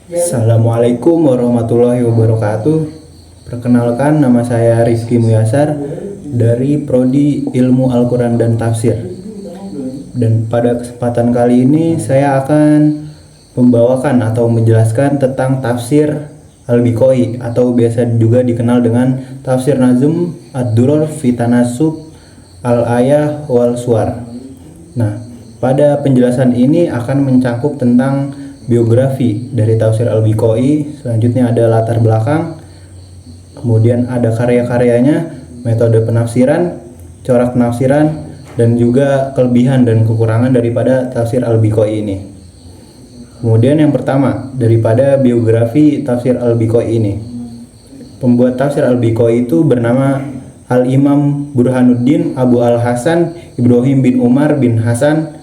Assalamualaikum warahmatullahi wabarakatuh. Perkenalkan, nama saya Rizky Muyasar dari Prodi Ilmu Al-Quran dan Tafsir. Dan pada kesempatan kali ini saya akan membawakan atau menjelaskan tentang tafsir Al-Biqai atau biasa juga dikenal dengan tafsir Nazm Ad-Durar fi Tanasub Al-Ayah wal Suwar. Nah, pada penjelasan ini akan mencakup tentang biografi dari tafsir Al-Biqai, selanjutnya ada latar belakang, kemudian ada karya-karyanya, metode penafsiran, corak penafsiran, dan juga kelebihan dan kekurangan daripada tafsir Al-Biqai ini. Kemudian yang pertama, daripada biografi tafsir Al-Biqai ini. Pembuat tafsir Al-Biqai itu bernama Al-Imam Burhanuddin Abu Al-Hasan Ibrahim bin Umar bin Hasan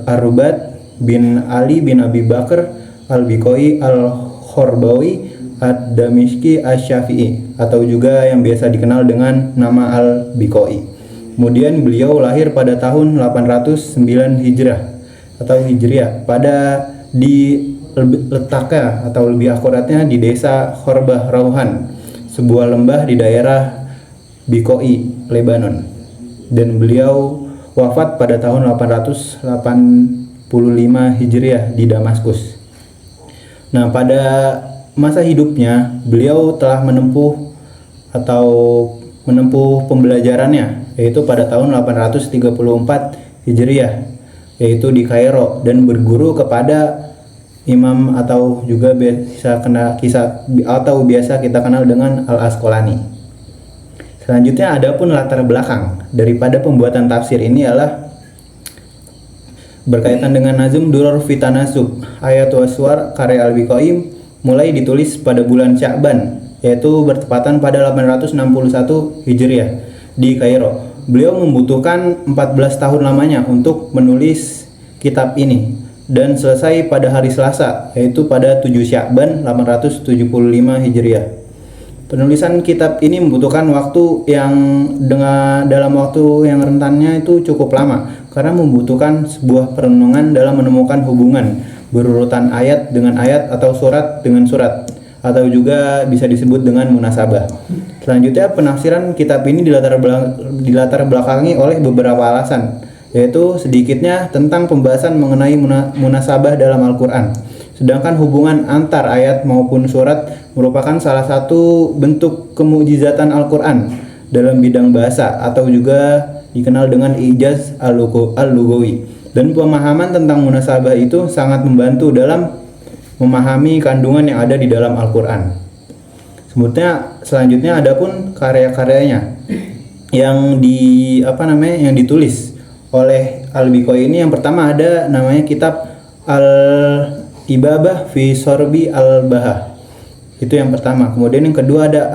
Ar-Rubat bin Ali bin Abi Bakar Al-Biqai Al-Khorbawi Ad-Damishki Asy-Syafi'i, atau juga yang biasa dikenal dengan nama Al-Biqai. Kemudian beliau lahir pada tahun 809 Hijrah atau Hijriah letaknya atau lebih akuratnya di desa Khorbah Rauhan, sebuah lembah di daerah Biqai, Lebanon. Dan beliau wafat pada tahun 885 Hijriah di Damaskus. Nah, pada masa hidupnya beliau telah menempuh pembelajarannya, yaitu pada tahun 834 Hijriah, yaitu di Kairo, dan berguru kepada imam atau juga biasa kita kenal dengan Al-Asqalani. Selanjutnya, adapun latar belakang daripada pembuatan tafsir ini adalah berkaitan dengan Nazm Durar fi Tanasub Ayat wa Suwar karya Al-Biqai, mulai ditulis pada bulan Sya'ban, yaitu bertepatan pada 861 Hijriah di Kairo. Beliau membutuhkan 14 tahun lamanya untuk menulis kitab ini, dan selesai pada hari Selasa, yaitu pada 7 Sya'ban 875 Hijriah. Penulisan kitab ini membutuhkan waktu yang dalam waktu yang rentannya itu cukup lama, karena membutuhkan sebuah perenungan dalam menemukan hubungan berurutan ayat dengan ayat atau surat dengan surat, atau juga bisa disebut dengan munasabah. Selanjutnya, penafsiran kitab ini dilatar belakangi oleh beberapa alasan, yaitu sedikitnya tentang pembahasan mengenai munasabah dalam Al-Quran. Sedangkan hubungan antar ayat maupun surat merupakan salah satu bentuk kemukjizatan Al-Quran dalam bidang bahasa, atau juga dikenal dengan ijaz al-lugawi. Dan pemahaman tentang munasabah itu sangat membantu dalam memahami kandungan yang ada di dalam Al-Quran. Selanjutnya adapun karya-karyanya yang ditulis oleh Al-Biqai ini, yang pertama ada namanya kitab Al-Ibabah fi Sorbi Al-Bahah. Itu yang pertama. Kemudian yang kedua ada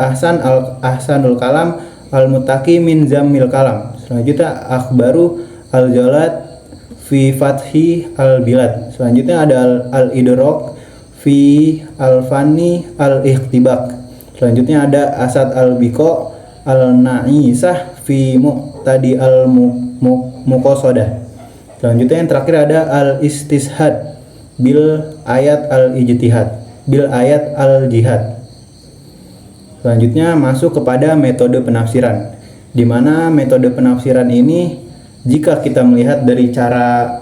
Ahsanul Kalam Al-Muttaqi min Zammil Kalam. Selanjutnya Akhbaru Al-Jalad fi Fathi Al-Bilad. Selanjutnya ada Al-Idrok fi Al-Fani Al-Ikhtibak. Selanjutnya ada Asad Al-Biqa Al-Na'isah fi Muqtadi Al-Muqasadah. Selanjutnya yang terakhir ada Al-Istishad bil ayat al-ijtihad bil ayat al-jihad. Selanjutnya masuk kepada metode penafsiran, di mana metode penafsiran ini, jika kita melihat dari cara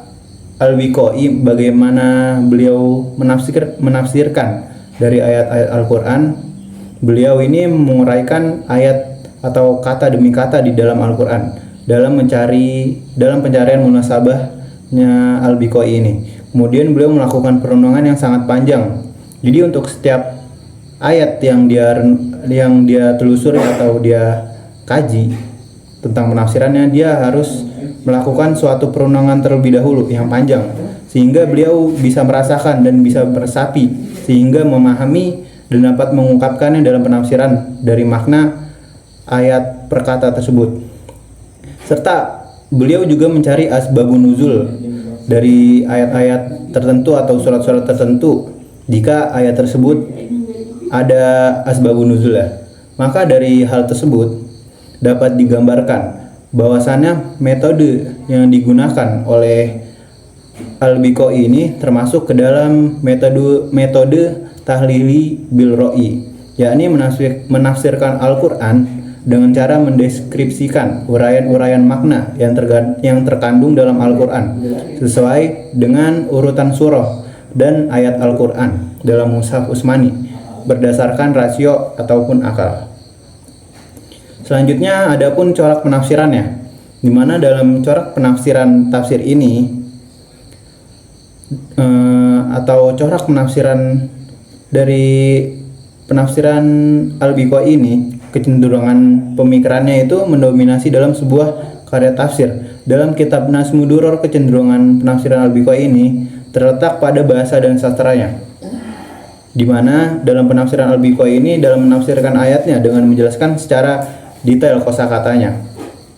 Al-Biqai bagaimana beliau menafsirkan dari ayat-ayat Al-Quran, beliau ini menguraikan ayat atau kata demi kata di dalam Al-Quran dalam pencarian munasabahnya Al-Biqai ini. Kemudian beliau melakukan perenungan yang sangat panjang. Jadi untuk setiap ayat yang dia telusuri atau dia kaji tentang penafsirannya, dia harus melakukan suatu perenungan terlebih dahulu yang panjang, sehingga beliau bisa merasakan dan bisa meresapi, sehingga memahami dan dapat mengungkapkannya dalam penafsiran dari makna ayat perkata tersebut. Serta beliau juga mencari asbabun nuzul dari ayat-ayat tertentu atau surat-surat tertentu. Jika ayat tersebut ada asbabun nuzul, maka dari hal tersebut dapat digambarkan bahwasannya metode yang digunakan oleh Al-Biqai ini termasuk ke dalam metode tahlili bil ro'i, yakni menafsirkan Al-Quran dengan cara mendeskripsikan uraian-uraian makna yang terkandung dalam Al-Quran sesuai dengan urutan surah dan ayat Al-Quran dalam mushaf Utsmani berdasarkan rasio ataupun akal. Selanjutnya adapun corak penafsirannya, di mana dalam corak penafsiran tafsir ini atau corak penafsiran dari penafsiran Al-Biqai ini, kecenderungan pemikirannya itu mendominasi dalam sebuah karya tafsir. Dalam kitab Nazmud Duror, kecenderungan penafsiran Al-Biqai ini terletak pada bahasa dan sastranya, di mana dalam penafsiran Al-Biqai ini dalam menafsirkan ayatnya dengan menjelaskan secara detail kosakatanya.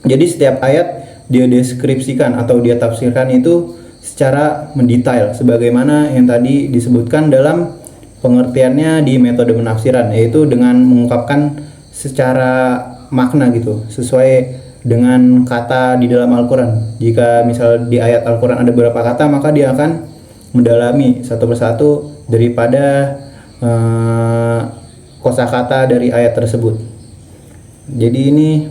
Jadi setiap ayat dia deskripsikan atau dia tafsirkan itu secara mendetail sebagaimana yang tadi disebutkan dalam pengertiannya di metode penafsiran, yaitu dengan mengungkapkan secara makna gitu, sesuai dengan kata di dalam Al-Quran. Jika misal di ayat Al-Quran ada beberapa kata, maka dia akan mendalami satu persatu daripada kosakata dari ayat tersebut. Jadi ini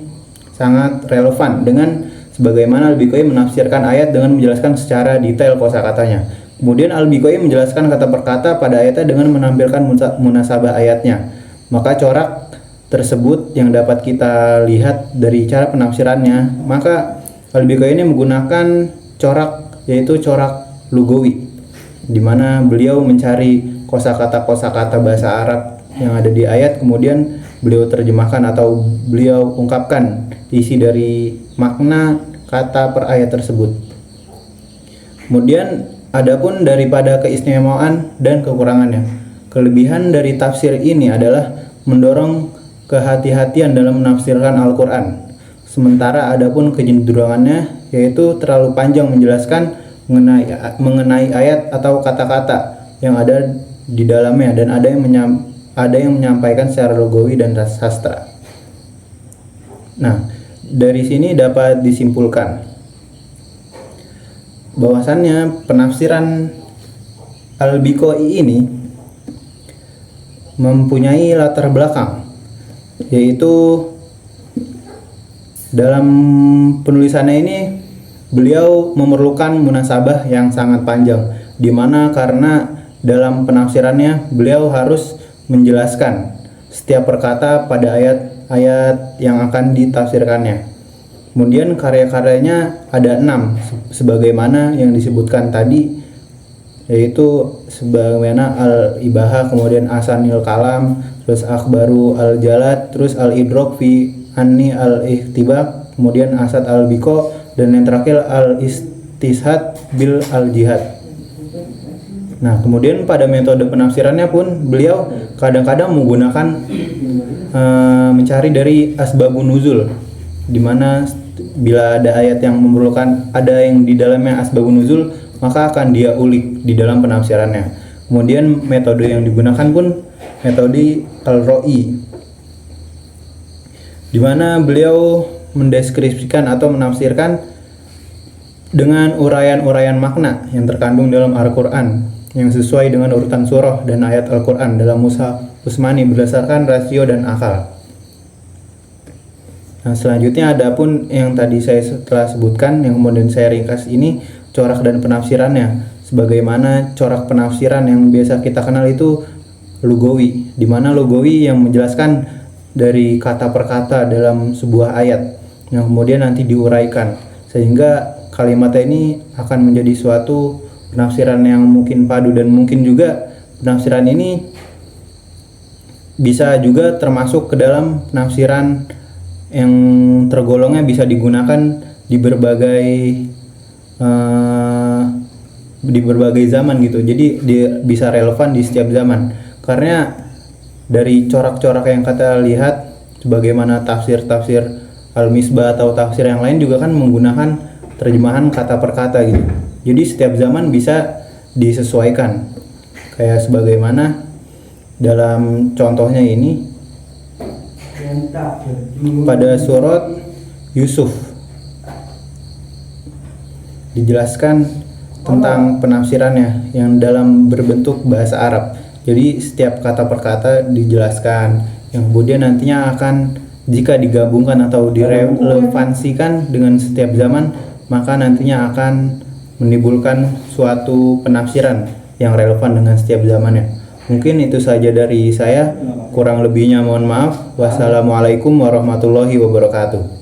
sangat relevan dengan sebagaimana Al-Biqai menafsirkan ayat dengan menjelaskan secara detail kosakatanya. Kemudian Al-Biqai menjelaskan kata per kata pada ayatnya dengan menampilkan munasabah ayatnya. Maka corak tersebut yang dapat kita lihat dari cara penafsirannya, maka Al-Biqai ini menggunakan corak, yaitu corak lugawi, di mana beliau mencari kosakata bahasa Arab yang ada di ayat, kemudian beliau terjemahkan atau beliau ungkapkan isi dari makna kata per ayat tersebut. Kemudian adapun daripada keistimewaan dan kekurangannya, kelebihan dari tafsir ini adalah mendorong kehati-hatian dalam menafsirkan Al-Quran. Sementara adapun kecenderungannya yaitu terlalu panjang menjelaskan mengenai ayat atau kata-kata yang ada di dalamnya, dan ada yang menyampaikan secara logawi dan sastra. Nah, dari sini dapat disimpulkan bahwasannya penafsiran Al-Biqai ini mempunyai latar belakang, yaitu dalam penulisannya ini beliau memerlukan munasabah yang sangat panjang, di mana karena dalam penafsirannya beliau harus menjelaskan setiap perkata pada ayat-ayat yang akan ditafsirkannya. Kemudian karya-karyanya ada 6 sebagaimana yang disebutkan tadi, yaitu sebagaimana Al-Ibahah, kemudian Ahsanul Kalam, terus Akhbaru Al-Jalad, terus Al-Idrok fi Anni Al-Ihtibaq, kemudian Asad Al-Biqa, dan yang terakhir Al-Istishad bil Al-Jihad. Nah, kemudian pada metode penafsirannya pun beliau kadang-kadang menggunakan mencari dari asbabun nuzul, di mana bila ada ayat yang memerlukan, ada yang di dalamnya asbabun nuzul, maka akan dia ulik di dalam penafsirannya. Kemudian metode yang digunakan pun metode al-ro'i, di mana beliau mendeskripsikan atau menafsirkan dengan uraian-uraian makna yang terkandung dalam Al-Quran yang sesuai dengan urutan surah dan ayat Al-Quran dalam mushaf Utsmani berdasarkan rasio dan akal. Nah, selanjutnya adapun yang tadi saya telah sebutkan, yang kemudian saya ringkas ini, corak dan penafsirannya. Sebagaimana corak penafsiran yang biasa kita kenal itu lugawi, di mana lugawi yang menjelaskan dari kata per kata dalam sebuah ayat yang kemudian nanti diuraikan, sehingga kalimatnya ini akan menjadi suatu penafsiran yang mungkin padu, dan mungkin juga penafsiran ini bisa juga termasuk ke dalam penafsiran yang tergolongnya bisa digunakan di berbagai zaman gitu. Jadi dia bisa relevan di setiap zaman, karena dari corak-corak yang kita lihat sebagaimana tafsir-tafsir Al-Misbah atau tafsir yang lain juga kan menggunakan terjemahan kata per kata gitu. Jadi setiap zaman bisa disesuaikan, kayak sebagaimana dalam contohnya ini pada surat Yusuf dijelaskan tentang penafsirannya yang dalam berbentuk bahasa Arab. Jadi setiap kata per kata dijelaskan, yang kemudian nantinya akan jika digabungkan atau direlevansikan dengan setiap zaman, maka nantinya akan menimbulkan suatu penafsiran yang relevan dengan setiap zamannya. Mungkin itu saja dari saya, kurang lebihnya mohon maaf. Wassalamualaikum warahmatullahi wabarakatuh.